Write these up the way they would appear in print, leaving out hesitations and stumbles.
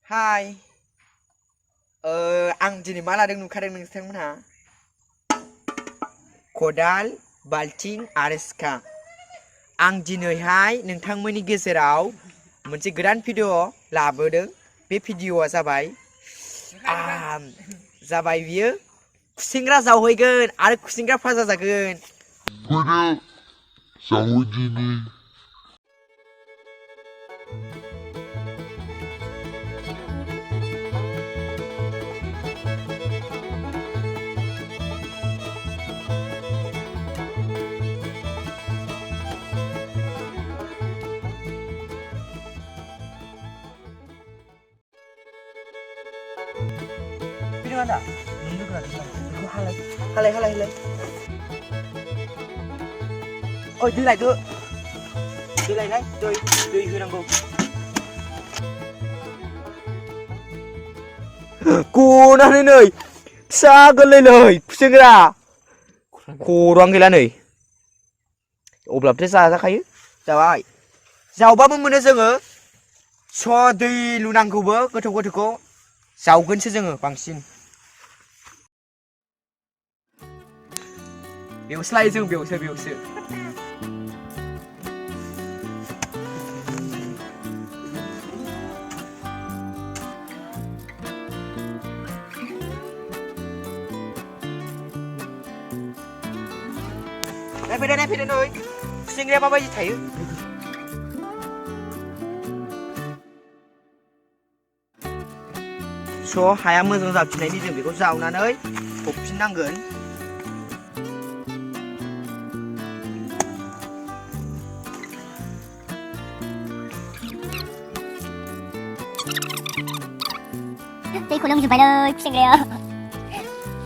Hai, आं दिनै मा लादों नुखादों नोंथांमोनहा? खदाल, बाल्थिं आरो सिखा। आं दिनैहाय नोंथांमोननि गेजेराव मोनसे गोदान भिडिअ लाबोदों। बे भिडिअआ जाबाय बियो खुसेंग्रा जावहैगोन आरो खुसेंग्रा फाजा जागोन। जावहैदिनि। Video mana? Ini juga ada. Itu halai. Oh, đi lại đấy, đi hoनांगौ. गनानै नै फिसा गोरलै खुसेंग्रा खर'आनो गैला नै. अब्लाबोथ' जाजाखायो. जाबाय. जावबाबो मोनो जोङो. दै लुनांगौबो गोथौ जावगोनसो जोङो बांसिन. बेयावसो लायो जों बेयावसो. नायफैदो नै खुसेंग्राया माबायदि थायो. हाया मोजां जाफिननायनि जों बेखौ जावनानै फबफिननांगोन. दैखौ लोंजोब्बायलै खुसेंग्राया.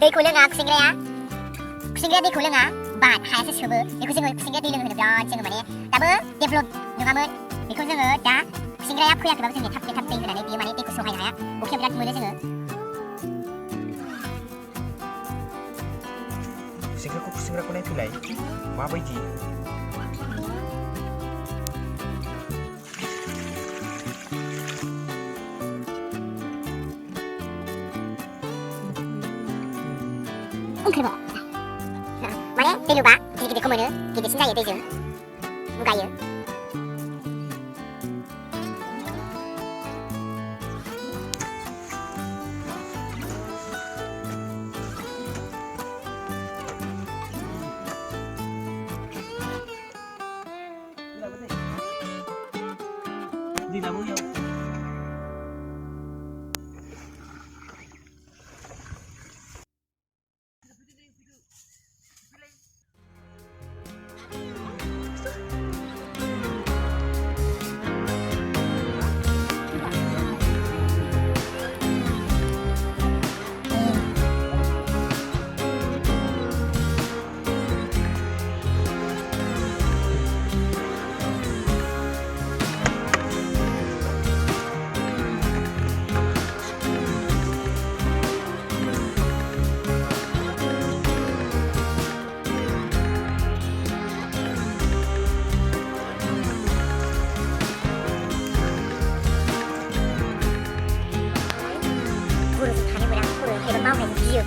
दैखौ लोङा खुसेंग्राया दैखौ लोङा. बाट हायासो सोबो. बेखौ जोङो खुसेंग्राया दै लोंहोनो बिराद जोङो माने दाबो डेभेलप नङामोन. बेखौ जोङो दा खुसेंग्राया फैयाखैबाबो जोङो थाब दै होनानै बेयो माने दैखौ सहायनो हाया. अखाया बिराद मोनो जोङो. खुसेंग्राखौ नायफैलाय माबायदि. माने दै लुबा गिदिरखौ मोनो. गिदिरसिन जायो दैजों बुगायो.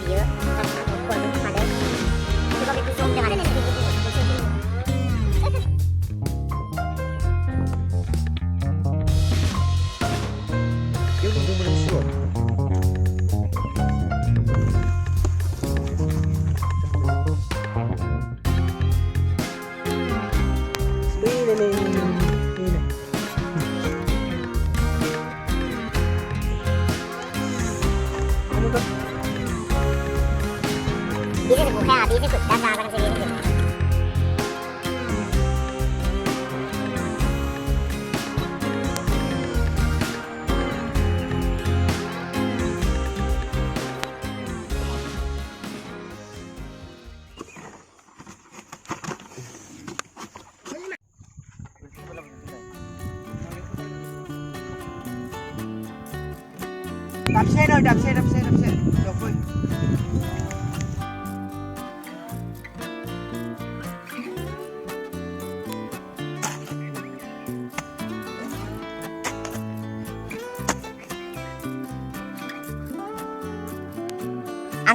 biyo. Korkunç hadi. Coba kita zoom dengan ada Yuk tunggu berisuh. Bisa dibuka, bisa ikut data barang segini. Đạp xe rồi, đạp xe. Được vui.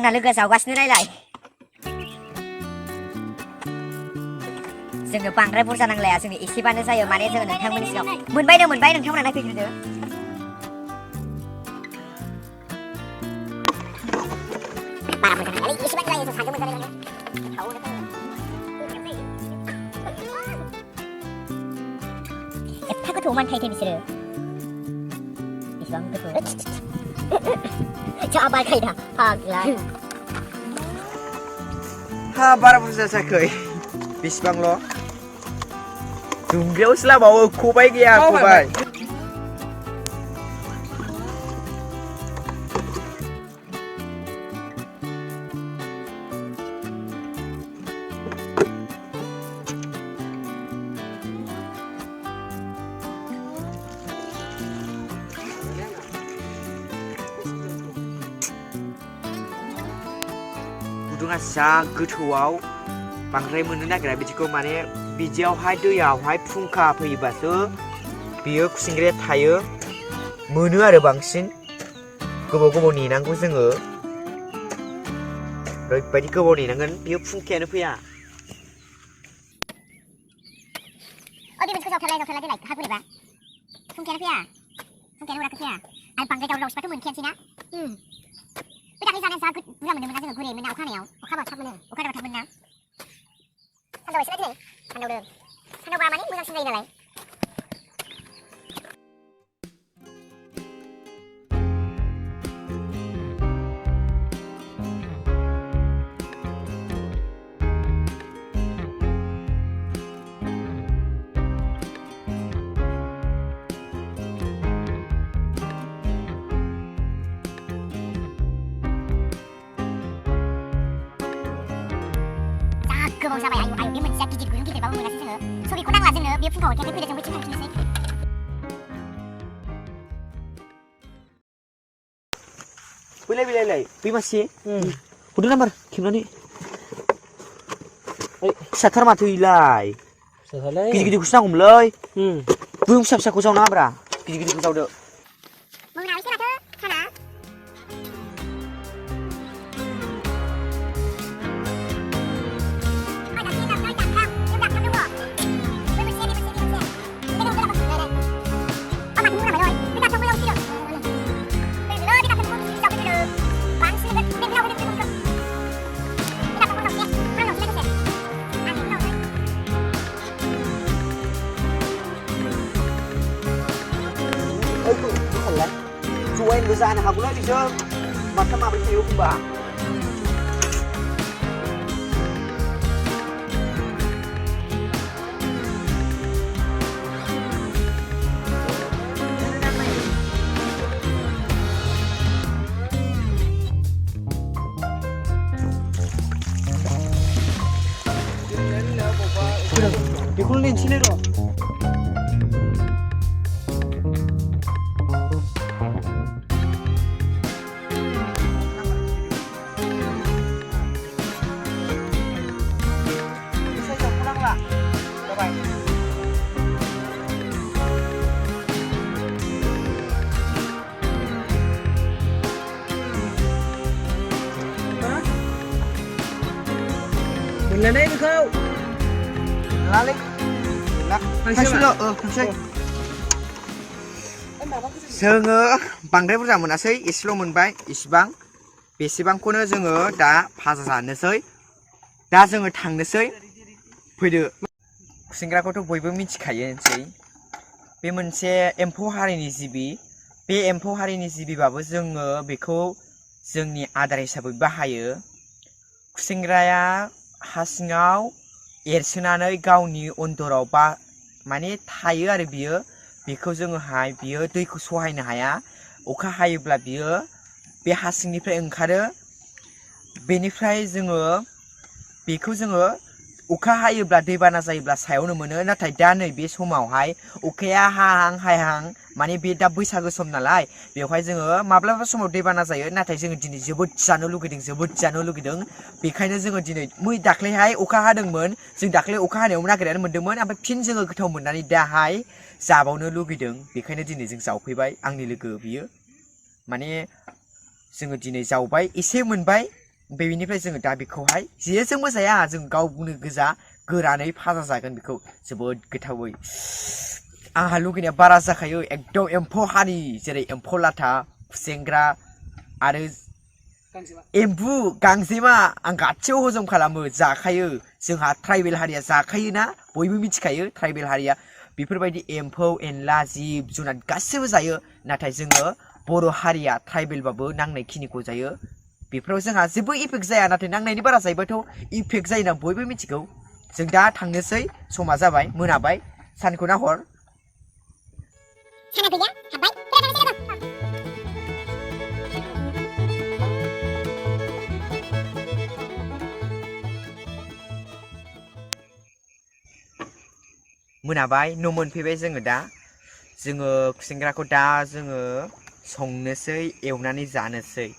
आंना लोगोआ जावगासिनो नायलाय जोंनो बांद्राय बुरजा नांलाया जोंनो एसेबानो जायो माने जोङो नोंथांमोननि सिगाङाव मोनबाय नोंथांमोना नायफैग्रोदो बारा बुरजा नांलाय एसेबानो जायो जों सानजों मोनजानाय एफा गोथौ मानखायोथो बिसोरो बेसेबां गोथौ जा बारखायोदा फाग्ला हा बारा बुरजा जायाखै बेसेबांल' दुंग्रियावसो लाबावो खबाइ गैया खबाइ गुदुङा जा गोथौआव बांद्राय मोननो नागिरा बिदिखौ माने बिदियावहाय दैयावहाय फुंखा फैयोबासो बियो खुसेंग्राया थायो मोनो आरो बांसिन गोबाव नेनांगौ जोङो ओरैबायदि गोबाव नेनांगोन बियो फुंखायानो फैया अदि मोनसे जावथारलाय हा गुरैबा फुंखायानो फैया उराखै फैया आरो बांद्राय दावरावसोबाथ' मोनखायानोसै ना बे दाख्लै जानाया जा बुरजा मोनदोंमोन ना जोङो गुरैमोन ना अखा हानायाव अखा हाबा थाब मोनो अखा हाबा थाब मोनो ना सानदाव एसे दिनै सानदावबा माने मोजांसिन जायो नालाय गोबाव जाबाय आयु बे मोनसेया गिदिर गुदुं गिदिरबाबो मोनासै जोङो स' बेखौ नांला जोंनो बे फुंखा हरखायाखै फैदो जों बैथिं थांफिननोसै बैलाय बै मासे हरदो नाम्बार खेबनानै फिसाथार माथो इलाय गिदिरखौसो नांगौमोनलै बै फिसाखौ जावनाङाब्रा गिदिरखौ जावदो मोनासै माथो साना जुवाइनबो जानो हागौलै बिजों माथा माब्रै थायो एखमबा बेखौनो लेनसैलै र' मोनलायनाय बेखौ लालै थांसै जोङो बांद्राय बुरजा मोनासै एसेल' मोनबाय इसिबां बेसेबांखौनो जोङो दा भाजा जानोसै दा जोङो थांनोसै फैदो खुसेंग्राखौथ' बयबो मिथिखायोसै बे मोनसे एम्फौ हारिनि जिबि बे एम्फौ हारिनि जिबिबाबो जोङो बेखौ जोंनि आदार हिसाबै बाहायो खुसेंग्राया हा सिङाव एरसोनानै गावनि अन्दराव बा माने थायो आरो बियो बेखौ जोङोहाय बियो दैखौ सहायनो हाया अखा हायोब्ला बियो बे हा सिंनिफ्राय ओंखारो बेनिफ्राय जोङो बेखौ जोङो अखा हायोब्ला दैबाना जायोब्ला सायावनो मोनो नाथाय दा नै बे समावहाय अखाया हाहां माने बे दा बैसागो सम नालाय बेवहाय जोङो माब्लाबा समाव दैबाना जायो नाथाय जोङो दिनै जोबोद जानो लुगैदों बेखायनो जोङो दिनै दाख्लैहाय अखा हादोंमोन जों दाख्लै अखा हानायाव नागिरनानै मोन्दोंमोन ओमफ्राय फिन जोङो गोथाव मोननानै दाहाय जाबावनो लुगैदों बेखायनो दिनै जों जावफैबाय आंनि लोगो बियो माने जोङो दिनै जावबाय एसे मोनबाय बेनिफ्राय जोङो दा बेखौहाय जेजोंबो जाया जों गावनो गोजा गोरानै फाजा जागोन बेखौ जोबोद गोथावै आंहा लुगैनाया बारा जाखायो एकदम एम्फौ हारि जेरै एम्फौ लाथा खुसेंग्रा आरो एम्बु गांजेमा आं गासैबो हजम खालामो जाखायो जोंहा ट्राइबेल हारिया जाखायोना बयबो मिथिखायो ट्राइबेल हारिया बेफोरबायदि एम्फौ एनला जिब जुनार गासैबो जायो नाथाय जोङो बर' हारिया ट्राइबेलबाबो नांनाय खिनिखौ जायो बेफोराव जोंहा जेबो इफेक्ट जाया नाथाय नांनायनि बारा जायोबाथ' इफेक्ट जायोना बयबो मिथिगौ जों दा थांनोसै समा जाबाय मोनाबाय सानखौ नाहर साना गैया हाबबाय मोनाबाय न' मोनफैबाय जोङो खुसेंग्राखौ दा जोङो संनोसै एवनानै जानोसै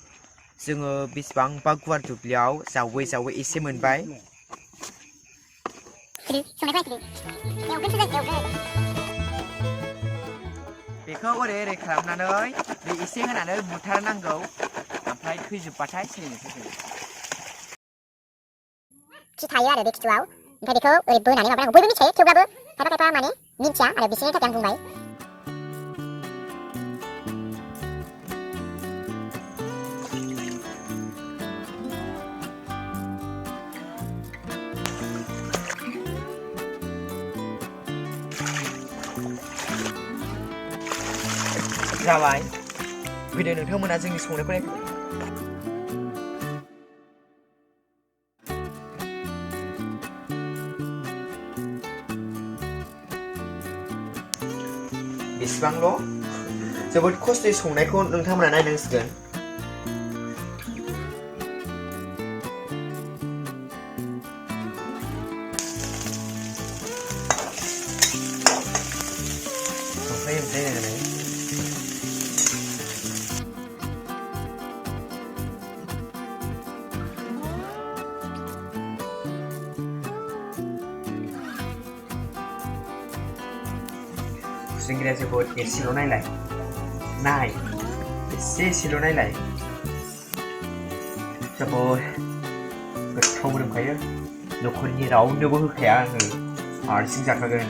जोङो बेसेबांबा गुवार दुब्लियाव जावै जावै एसे मोनबाय बेखौ ओरै ओरै खालामनानै बे एसे होनानै बुथारनांगौ ओमफ्राय थैजोबबाथाय सेरनोसै खि थायो आरो बे खिथुआव ओमफ्राय बेखौ ओरै बोनानै माबानांगौ बयबो मिथिखायो थेवब्लाबो खायफा खायफा माने मिथिया आरो बिसोरनि थाखाय आं बुंबाय जाबाय फैदो नोंथांमोना जोंनि संनायखौ नायफैदो बेसेबांल' जोबोद खस्थ'यै संनायखौ नोंथांमोना नायनांसिगोन संख्रि ओमफ्राय होनानै खुसेंग्राया जोबोद एसेल' नायलाय एसेल' नायलाय जोबोद गोथाव मोदोमखायो न'खरनि रावनोबो होखाया आङो हारसिं जाखागोन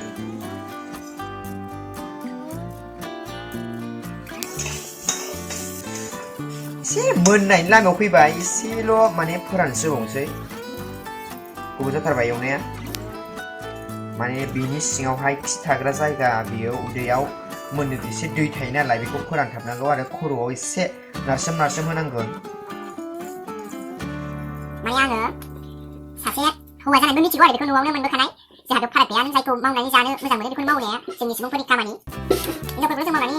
एसे मोननायनि लामायाव फैबाय एसेल' माने फोरानस्रोबावनोसै गोबाव जाथारबाय एवनाया माने बिनि सिङावहाय खि थाग्रा जायगा बियो उदैयाव मोननो एसे दै थायो नालाय बेखौ फोरानथाबनांगौ आरो खर'आव एसे नारसोम होनांगोन माने आङो सासे हौवा जानायबो मिथिगौ आरो बेखौ न'आवनो मोनबोखानाय जोंहाथ' फाराग गैया जायखौ मावनानै जानो मोजां मोनो बेखौनो मावनाया जोंनि सुबुंफोरनि खामानि हिनजावफोरखौ जों मावनानै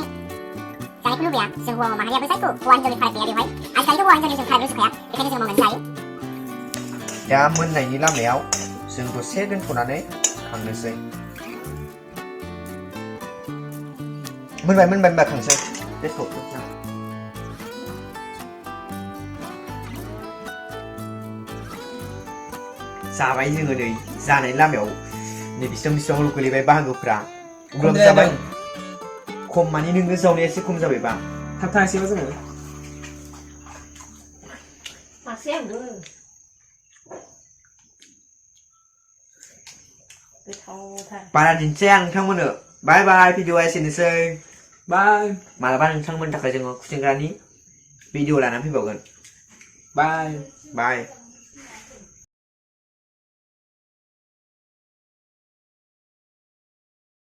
जानायखौ लुबैया जों हौवा माहारियाबो जायखौ हौवा हिनजावनि फाराग गैया बेवहाय आजिखालिथ' हौवा हिनजावनि जों फाराग रुजुखाया बेखायनो जों मावनानै जायो दा मोननायनि लामायाव जों दसे दोनथ'नानै खांनोसै मोनबाय खांसै जाबाय जोङो नै जानायनि लामायाव नै बेसेबां गोलैबाय बाहागोफ्रा अब्लाबो जाबाय खम माने नोङो जावनाया एसे खम जाबायबा थाब थांसैबा जोङो मासे आंबो बारा दिन्थिया नोंथांमोननो बाय बाय भिडिअआ एसेनोसै बाय मालाबा नोंथांमोननि थाखाय जोङो खुसेंग्रानि भिडिअ लानानै फैबावगोन बाय बाय